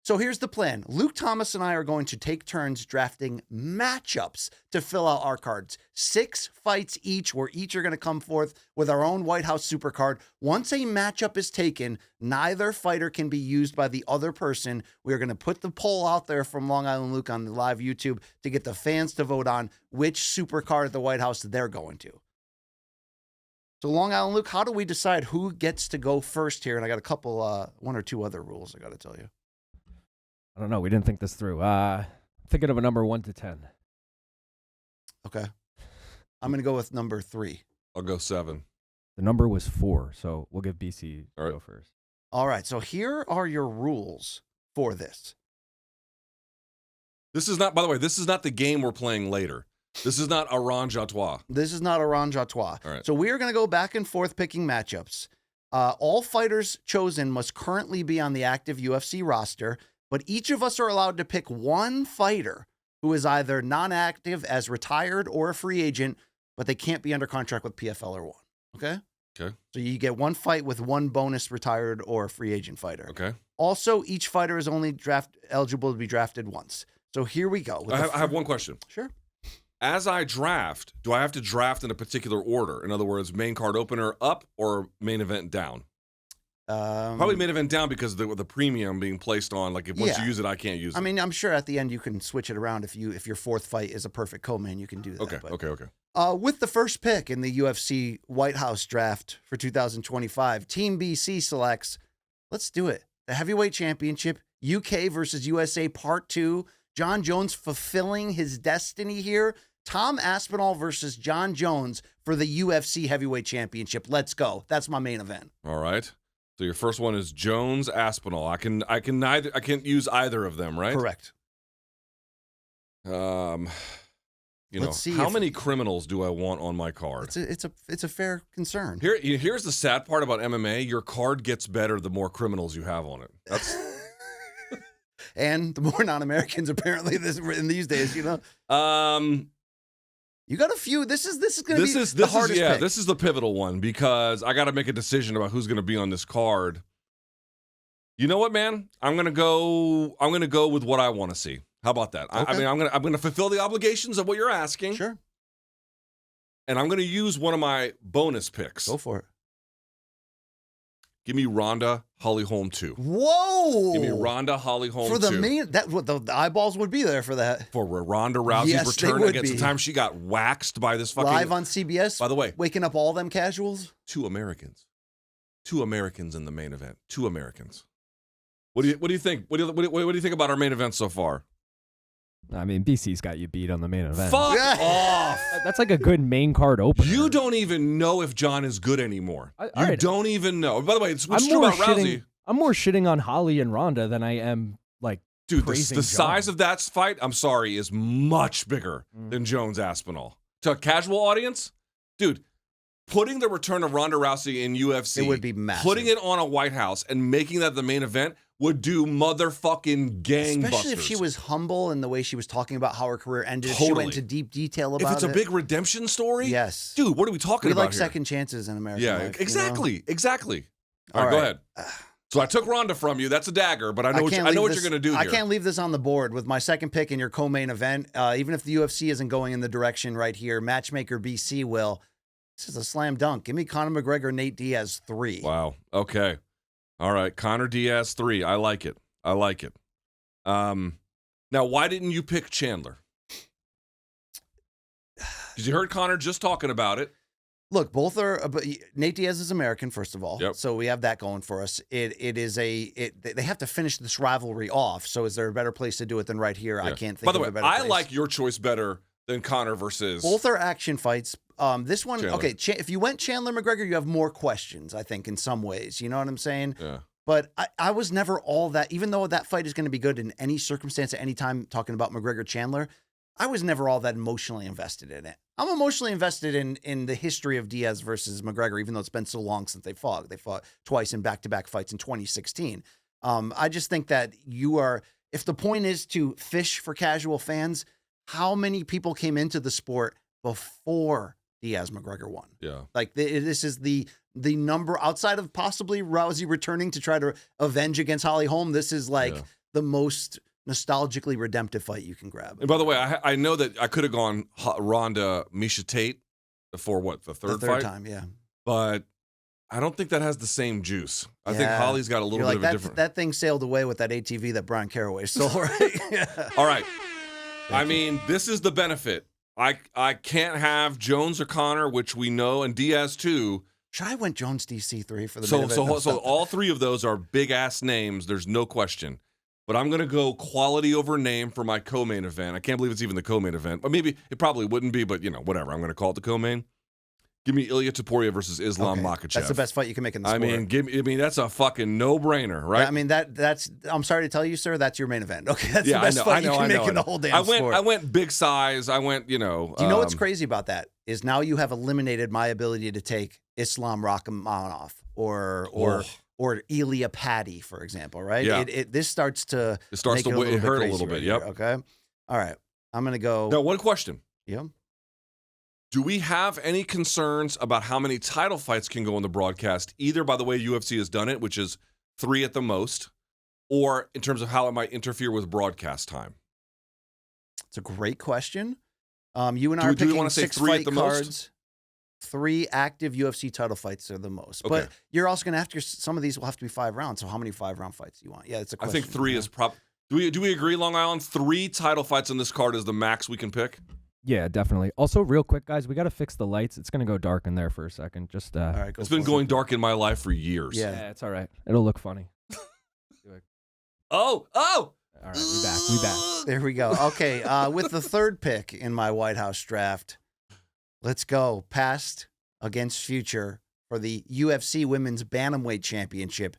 So here's the plan. Luke Thomas and I are going to take turns drafting matchups to fill out our cards. 6 fights each, where each are going to come forth with our own White House super card. Once a matchup is taken, neither fighter can be used by the other person. We are going to put the poll out there from Long Island Luke on the live YouTube to get the fans to vote on which super card at the White House they're going to. So Long Island Luke, how do we decide who gets to go first here? And I got a couple, 1 or 2 other rules I got to tell you. I don't know. We didn't think this through. Thinking of a number 1 to 10. Okay. I'm going to go with number 3. I'll go 7. The number was 4, so we'll give BC go first. All right. So here are your rules for this. This is not, by the way, this is not the game we're playing later. This is not a Ranjatois. This is not a Ranjatois. All right. So we are going to go back and forth picking matchups. All fighters chosen must currently be on the active UFC roster, but each of us are allowed to pick one fighter who is either non-active as retired or a free agent, but they can't be under contract with PFL or one. Okay? Okay. So you get one fight with one bonus retired or free agent fighter. Okay. Also, each fighter is only eligible to be drafted once. So here we go. I have one question. Sure. As I draft, do I have to draft in a particular order? In other words, main card opener up or main event down? Probably main event down because the premium being placed on, like, if once you use it, I can't use it. I mean, I'm sure at the end you can switch it around if your 4th fight is a perfect co-main, you can do that. Okay. With the first pick in the UFC White House draft for 2025, Team BC selects, let's do it, the Heavyweight Championship, UK versus USA Part 2. John Jones fulfilling his destiny here. Tom Aspinall versus John Jones for the UFC Heavyweight Championship. Let's go. That's my main event. All right. So your first one is Jones Aspinall. I can't use either of them, right? Correct. Let's see how many criminals do I want on my card? It's a fair concern. Here's the sad part about MMA. Your card gets better the more criminals you have on it. That's and the more non-Americans apparently in these days, you know. You got a few. This is going to be the hardest pick. This is the pivotal one because I got to make a decision about who's going to be on this card. You know what, man? I'm going to go with what I want to see. How about that? Okay. I'm going to fulfill the obligations of what you're asking. Sure. And I'm going to use one of my bonus picks. Go for it. Give me Ronda Holly Holm 2. Whoa! Give me Ronda Holly Holm 2. For the main, the eyeballs would be there for that. For Ronda Rousey's return against the time she got waxed by this fucking... Live on CBS? By the way. Waking up all them casuals? 2 Americans. 2 Americans in the main event. 2 Americans. What do you think? What do you think about our main event so far? I mean, BC's got you beat on the main event. Fuck off! That's like a good main card opener. You don't even know if John is good anymore. You don't even know. By the way, what's true about Rousey... I'm more shitting on Holly and Ronda than I am, like, dude, the John. size of that fight, I'm sorry, is much bigger than Jones Aspinall. To a casual audience, dude, putting the return of Ronda Rousey in UFC... It would be massive. Putting it on a White House and making that the main event would do motherfucking gangbusters. Especially if she was humble in the way she was talking about how her career ended. Totally. She went into deep detail about it. If it's a big redemption story? Yes. Dude, what are we talking about We like here? second chances in America. Yeah, life, exactly. You know? Exactly. All right, go ahead. So I took Ronda from you. That's a dagger, but I know what you're going to do here. I can't leave this on the board with my second pick in your co-main event. Even if the UFC isn't going in the direction right here, matchmaker BC will. This is a slam dunk. Give me Conor McGregor, Nate Diaz 3. Wow. Okay. All right. Conor Diaz 3. I like it. Now, why didn't you pick Chandler? Because you heard Conor just talking about it. Look, both are. But Nate Diaz is American, first of all. Yep. So we have that going for us. They have to finish this rivalry off. So is there a better place to do it than right here? Yeah. I can't think. By the way, I like your choice better than Conor versus. Both are action fights. This one, Chandler. okay. If you went Chandler McGregor, you have more questions. I think in some ways, you know what I'm saying? Yeah. But I was never all that. Even though that fight is going to be good in any circumstance at any time, talking about McGregor Chandler, I was never all that emotionally invested in it. I'm emotionally invested in the history of Diaz versus McGregor, even though it's been so long since they fought. They fought twice in back-to-back fights in 2016. I just think that if the point is to fish for casual fans, how many people came into the sport before Diaz McGregor won? Yeah. Like this is the number outside of possibly Rousey returning to try to avenge against Holly Holm. This is like the most nostalgically redemptive fight you can grab. And by the way, I know that I could have gone Ronda Misha Tate for what, the third fight? Time, yeah. But I don't think that has the same juice. I think Holly's got a little bit of a different. That thing sailed away with that ATV that Brian Caraway stole, right? Yeah. All right. I mean, this is the benefit. I can't have Jones or Connor, which we know, and Diaz too. Should I went Jones DC3 for the so all three of those are big ass names. There's no question. But I'm gonna go quality over name for my co-main event. I can't believe it's even the co-main event. But maybe it probably wouldn't be. But whatever. I'm gonna call it the co-main. Give me Ilya Topuria versus Islam Makhachev. That's the best fight you can make in the sport. I mean, that's a fucking no-brainer, right? I mean, that's. I'm sorry to tell you, sir, that's your main event. Okay, that's the best fight you can make in the whole damn sport. I went big size. I went, Do you know what's crazy about that? Is now you have eliminated my ability to take Islam Rakhmonov or Ilya Paddy, for example, right? Yeah. This starts to it hurt a little bit. Yep. Okay. All right. I'm gonna go. Now, one question. Yeah. Do we have any concerns about how many title fights can go on the broadcast, either by the way UFC has done it, which is 3 at the most, or in terms of how it might interfere with broadcast time? It's a great question. You and I are picking want to say 6 3 fight at the cards. most? 3 active UFC title fights are the most. Okay. But you're also going to have to, some of these will have to be 5 rounds. So how many 5-round fights do you want? Yeah, it's a question. I think 3 is Do we agree, Long Island? 3 title fights on this card is the max we can pick? Yeah, definitely. Also, real quick, guys, we got to fix the lights. It's going to go dark in there for a second. Just all right, it's been going dark in my life for years. Yeah, it's all right. It'll look funny. Oh! All right, we back. There we go. Okay, with the 3rd pick in my White House draft, let's go past against future for the UFC Women's Bantamweight Championship.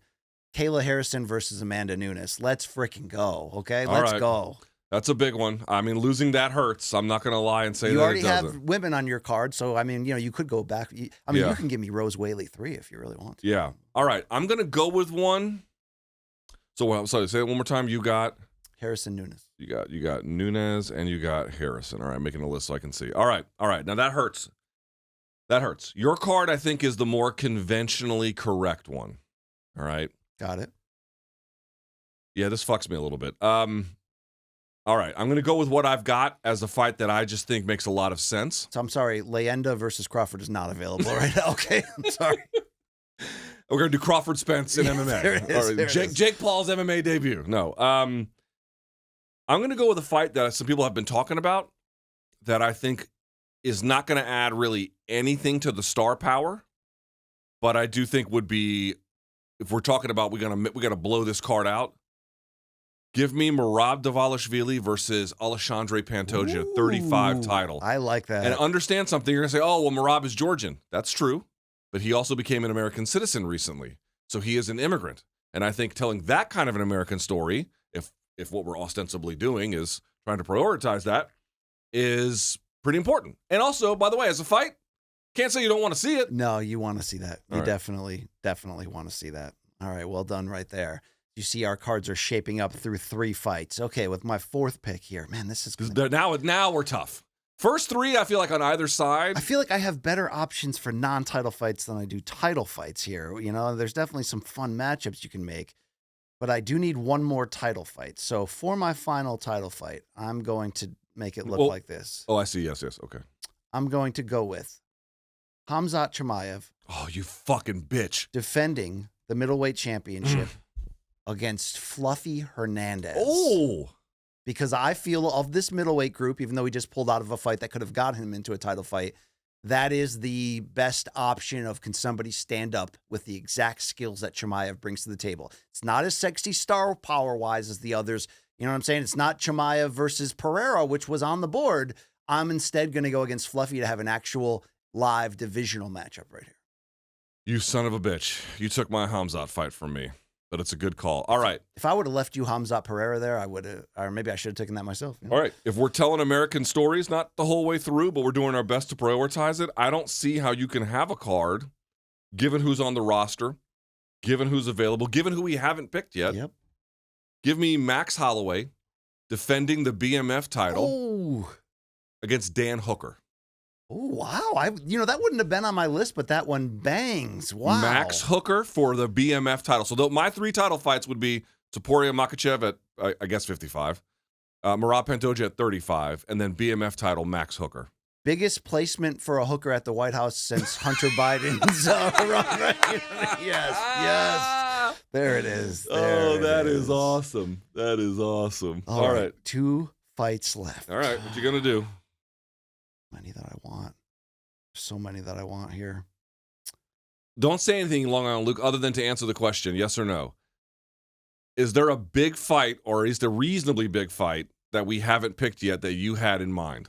Kayla Harrison versus Amanda Nunes. Let's freaking go. Okay, let's go. That's a big one. I mean, losing that hurts. I'm not going to lie and say you that already it doesn't. have women on your card, so I mean, you could go back. I mean, you can give me Rose Whaley 3 if you really want to. Yeah. All right. I'm going to go with one. So, sorry, say it one more time. You got Harrison Nunes. You got Nunes and you got Harrison. All right, making a list so I can see. All right. Now that hurts. That hurts. Your card, I think, is the more conventionally correct one. All right. Got it. Yeah, this fucks me a little bit. All right, I'm going to go with what I've got as a fight that I just think makes a lot of sense. So I'm sorry, Leyenda versus Crawford is not available right now. Okay, I'm sorry. We're going to do Crawford Spence in MMA. Jake Paul's MMA debut. No. I'm going to go with a fight that some people have been talking about that I think is not going to add really anything to the star power, but I do think would be, if we're talking about we got to blow this card out, give me Merab Dvalishvili versus Alexandre Pantoja, 35 title. I like that. And understand something. You're going to say, oh, well, Merab is Georgian. That's true. But he also became an American citizen recently. So he is an immigrant. And I think telling that kind of an American story, if what we're ostensibly doing is trying to prioritize that, is pretty important. And also, by the way, as a fight, can't say you don't want to see it. No, you want to see that. You right. definitely want to see that. All right, well done right there. You see our cards are shaping up through 3 fights. Okay, with my 4th pick here. Man, this is gonna... Now we're tough. First 3, I feel like on either side. I feel like I have better options for non-title fights than I do title fights here. There's definitely some fun matchups you can make. But I do need one more title fight. So for my final title fight, I'm going to make it look like this. Oh, I see. Yes. Okay. I'm going to go with Khamzat Chimaev. Oh, you fucking bitch. Defending the middleweight championship against Fluffy Hernandez. Oh. Because I feel of this middleweight group, even though he just pulled out of a fight that could have got him into a title fight, that is the best option of can somebody stand up with the exact skills that Chimaev brings to the table. It's not as sexy star power-wise as the others. You know what I'm saying? It's not Chimaev versus Pereira, which was on the board. I'm instead going to go against Fluffy to have an actual live divisional matchup right here. You son of a bitch. You took my Khamzat fight from me, but it's a good call. All right. If I would have left you Khamzat Pereira there, I would have, or maybe I should have taken that myself. All right. If we're telling American stories, not the whole way through, but we're doing our best to prioritize it, I don't see how you can have a card, given who's on the roster, given who's available, given who we haven't picked yet. Yep. Give me Max Holloway defending the BMF title against Dan Hooker. Oh, wow. That wouldn't have been on my list, but that one bangs. Wow. Max Hooker for the BMF title. So my 3 title fights would be Topuria Makachev at, I guess, 55. Merab Pantoja at 35. And then BMF title, Max Hooker. Biggest placement for a hooker at the White House since Hunter Biden's run. Right? Yes. There it is. That is awesome. That is awesome. All right. 2 fights left. All right. What you going to do? Many that I want. So many that I want here. Don't say anything, Long Island Luke, other than to answer the question, yes or no. Is there a big fight, or is there a reasonably big fight that we haven't picked yet that you had in mind?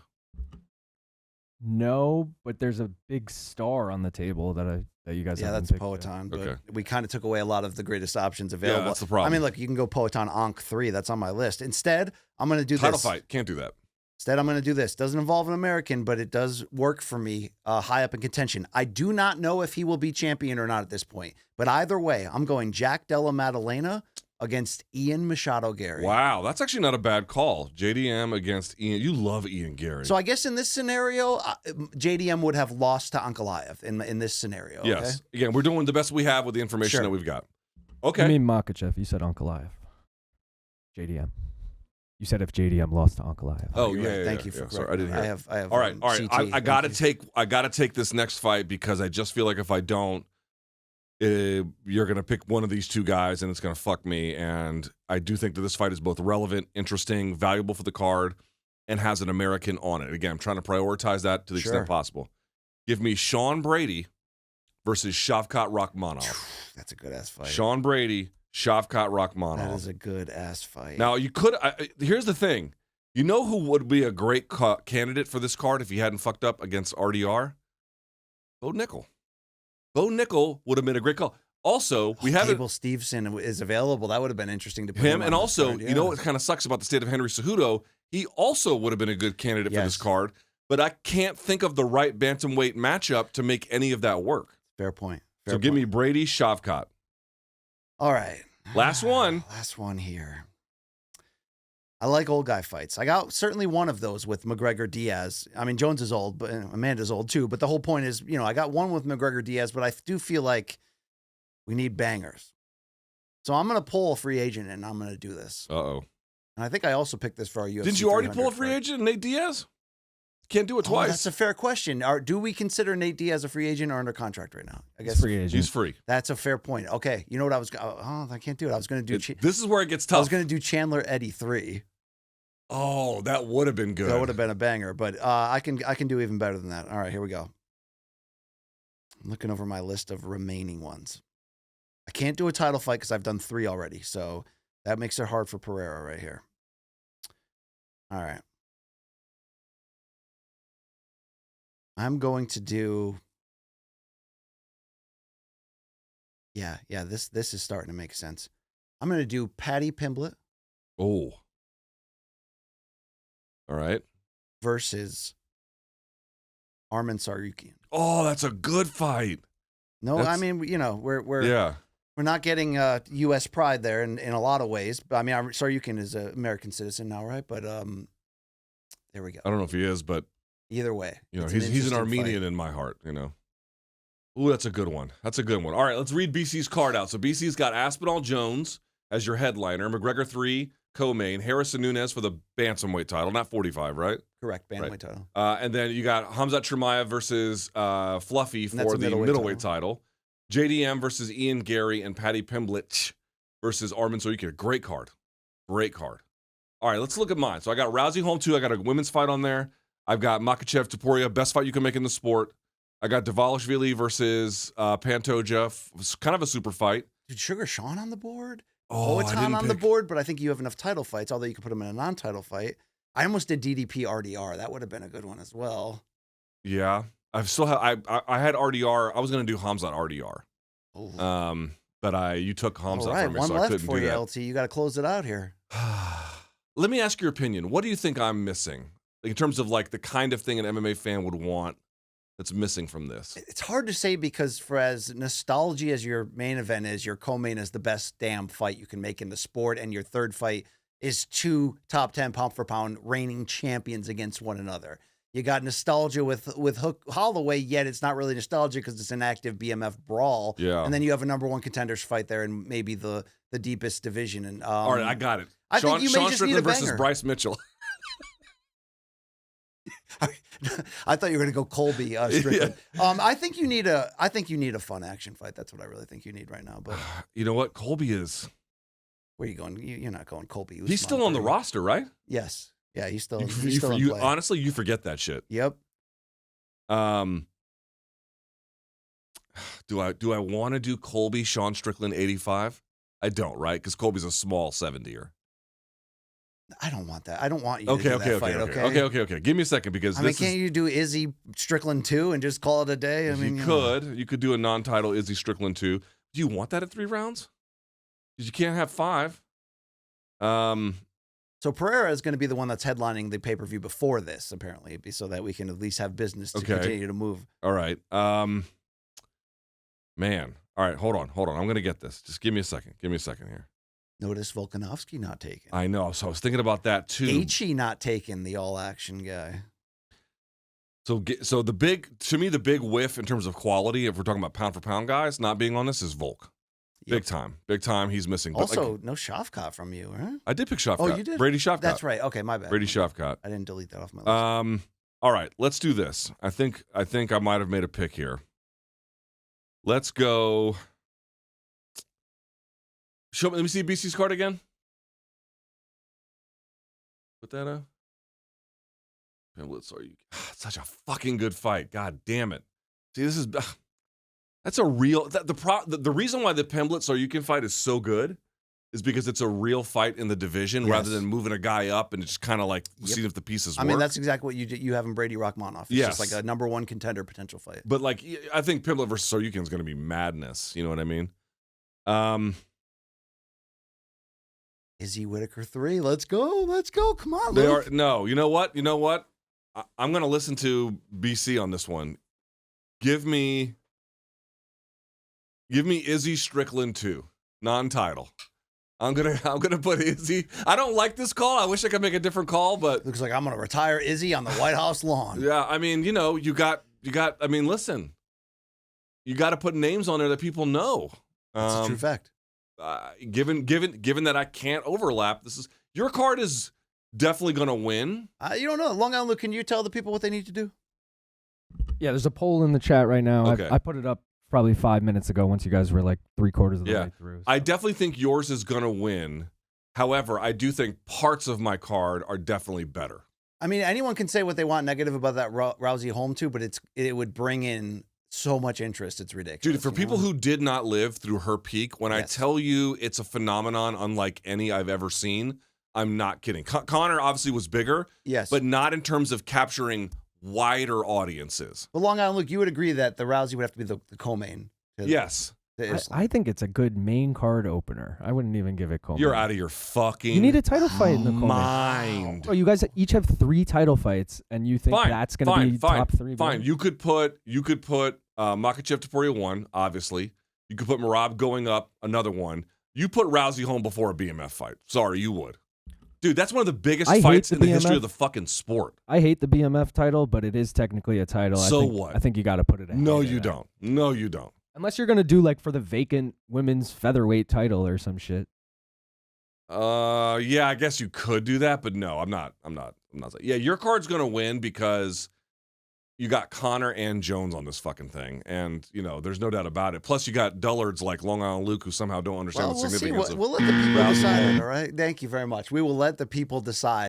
No, but there's a big star on the table that you guys haven't that's picked Poatan, yet. but we kind of took away a lot of the greatest options available. Yeah, that's the problem. I mean, look, you can go Poatan Ankh 3. That's on my list. Instead, I'm going to do Title this. fight. Can't do that. Instead, I'm going to do this. Doesn't involve an American, but it does work for me high up in contention. I do not know if he will be champion or not at this point. But either way, I'm going Jack Della Maddalena against Ian Machado Gary. Wow, that's actually not a bad call. JDM against Ian. You love Ian Gary. So I guess in this scenario, JDM would have lost to Ankalaev in this scenario. Okay? Yes. Again, we're doing the best we have with the information that we've got. Okay. I mean Makachev. You said Ankalaev. JDM. You said if JDM lost to Ankalaev. Oh, You're yeah, right. yeah. Thank you for sorry, I didn't hear. I have. All right. CT. I gotta take this next fight because I just feel like if I don't, you're gonna pick one of these two guys and it's gonna fuck me. And I do think that this fight is both relevant, interesting, valuable for the card, and has an American on it. Again, I'm trying to prioritize that to the extent possible. Give me Sean Brady versus Shavkat Rakhmonov. That's a good ass fight. Sean Brady, Shavkat Rakhmonov. That is a good ass fight. Now you could. Here's the thing. You know who would be a great candidate for this card if he hadn't fucked up against RDR? Bo Nickel. Bo Nickel would have been a great call. Also, we have Abel Stevenson is available. That would have been interesting to put him. And on also, card. you know what kind of sucks about the state of Henry Cejudo? He also would have been a good candidate for this card. But I can't think of the right bantamweight matchup to make any of that work. Fair point. So give me Brady, Shavkat. All right. Last one. Last one here. I like old guy fights. I got certainly one of those with McGregor Diaz. I mean, Jones is old, but Amanda's old too. But the whole point is, I got one with McGregor Diaz, but I do feel like we need bangers. So I'm going to pull a free agent and I'm going to do this. Uh-oh. And I think I also picked this for our UFC. Didn't you already pull a free agent, Nate Diaz? Can't do it twice. That's a fair question. Do we consider Nate Diaz a free agent or under contract right now? I guess he's free agent. He's free. That's a fair point. Okay. You know what I was? I can't do it. I was going to do. This is where it gets tough. I was going to do Chandler Eddie 3. Oh, that would have been good. That would have been a banger, but I can do even better than that. All right, here we go. I'm looking over my list of remaining ones. I can't do a title fight because I've done 3 already, so that makes it hard for Pereira right here. All right. I'm going to do. Yeah. This is starting to make sense. I'm going to do Paddy Pimblett. Oh. All right. Versus Arman Tsarukyan. Oh, that's a good fight. No, I mean, we're not getting U.S. pride there in a lot of ways. But I mean, Tsarukyan is an American citizen now, right? But there we go. I don't know if he is, but either way, he's an Armenian in my heart. Ooh, that's a good one. That's a good one. All right, let's read BC's card out. So BC's got Aspinall Jones as your headliner, McGregor 3. Co-main, Harrison Nunes for the bantamweight title, not 45, right? Correct, bantamweight title. And then you got Hamzat Chimaev versus Fluffy for the middleweight title. JDM versus Ian Gary and Paddy Pimblett versus Arman Tsarukyan. Great card. Great card. All right, let's look at mine. So I got Rousey home 2. I got a women's fight on there. I've got Makachev Topuria, best fight you can make in the sport. I got Dvalishvili versus Pantoja, kind of a super fight. Dude, Sugar Sean on the board? Oh, it's on the board, but I think you have enough title fights, although you could put him in a non-title fight. I almost did DDP RDR. That would have been a good one as well. Yeah. I had RDR. I was going to do Hamzat RDR. Oh. But you took Hamzat All right, from me, one so I left couldn't for do you, that. LT. You got to close it out here. Let me ask your opinion. What do you think I'm missing? Like, in terms of the kind of thing an MMA fan would want that's missing from this? It's hard to say because for as nostalgia as your main event is, your co-main is the best damn fight you can make in the sport, and your third fight is 2 top 10 pound for pound reigning champions against one another. You got nostalgia with Hook Holloway, yet it's not really nostalgia because it's an active BMF brawl. Yeah. And then you have a number one contenders fight there in maybe the deepest division. And all right, I got it. I think you may just need a versus banger. Bryce Mitchell. I thought you were going to go Colby Strickland. Yeah. I think you need a fun action fight. That's what I really think you need right now. But you know what? Colby is. Where are you going? You're not going Colby. Usman, he's still on the roster, right? Yes. Yeah, he's still in play. Honestly, you forget that shit. Yep. Do I want to do Colby, Sean Strickland, 85? I don't, right? Because Colby's a small 70er. I don't want that. I don't want you to do that fight, okay. Give me a second because can't you do Izzy Strickland 2 and just call it a day? You could do a non-title Izzy Strickland 2. Do you want that at 3 rounds? Because you can't have 5. So Pereira is going to be the one that's headlining the pay-per-view before this, apparently, so that we can at least have business to continue to move. All right. Man. All right, hold on. I'm going to get this. Just give me a second. Here. Notice Volkanovski not taken. I know. So I was thinking about that too. Gaethje not taken, the all-action guy. So the big whiff in terms of quality, if we're talking about pound for pound guys, not being on this is Volk. Yep. Big time. He's missing. Also, no Shavkat from you, right? I did pick Shavkat. Oh, you did? Brady Shavkat. That's right. Okay, my bad. Brady Shavkat. I didn't delete that off my list. All right, let's do this. I think I might have made a pick here. Let's go. Let me see BC's card again. Put that up. Pimblets, such a fucking good fight. God damn it. See, this is that's a real the reason why the Pimblets Are You Can fight is so good is because it's a real fight in the division rather than moving a guy up and just kind of like seeing if the pieces work. I mean, that's exactly what you have in Brady Rakhmonov. It's just like a number one contender potential fight. But like, I think Pimblet versus Soryukin is going to be madness. You know what I mean? Izzy Whitaker 3. Let's go. Come on, They Luke. are no. You know what? I'm going to listen to BC on this one. Give me Izzy Strickland 2, non-title. I'm gonna put Izzy. I don't like this call. I wish I could make a different call, but looks like I'm gonna retire Izzy on the White House lawn. Yeah, I mean, you got. I mean, listen, you got to put names on there that people know. That's a true fact. Given that I can't overlap, your card is definitely gonna win. You don't know. Long Island Luke, can you tell the people what they need to do? Yeah, there's a poll in the chat right now. Okay. I put it up probably 5 minutes ago once you guys were like 3/4 of the way through. So. I definitely think yours is going to win. However, I do think parts of my card are definitely better. I mean, anyone can say what they want negative about that Rousey home too, but it would bring in so much interest. It's ridiculous. Dude, for people who did not live through her peak, when I tell you it's a phenomenon unlike any I've ever seen, I'm not kidding. Connor obviously was bigger, but not in terms of capturing wider audiences. But Long Island Luke, you would agree that the Rousey would have to be the co-main. Yes. I think it's a good main card opener. I wouldn't even give it co-main. You're out of your fucking You need a title fight in the co-main. mind. Oh, you guys each have 3 title fights, and you think that's going to be top 3? Fine. You could put Makhachev Topuria 1, obviously. You could put Merab going up, another one. You put Rousey home before a BMF fight. Sorry, you would. Dude, that's one of the biggest fights in the history of the fucking sport. I hate the BMF title, but it is technically a title. So what? I think you got to put it ahead. No, you don't. No, you don't. Unless you're going to do like for the vacant women's featherweight title or some shit. Yeah, I guess you could do that, but no, I'm not. Yeah, your card's going to win because you got Connor and Jones on this fucking thing, and there's no doubt about it. Plus, you got dullards like Long Island Luke who somehow don't understand the significance of. We'll let the people decide it. All right. Thank you very much. We will let the people decide.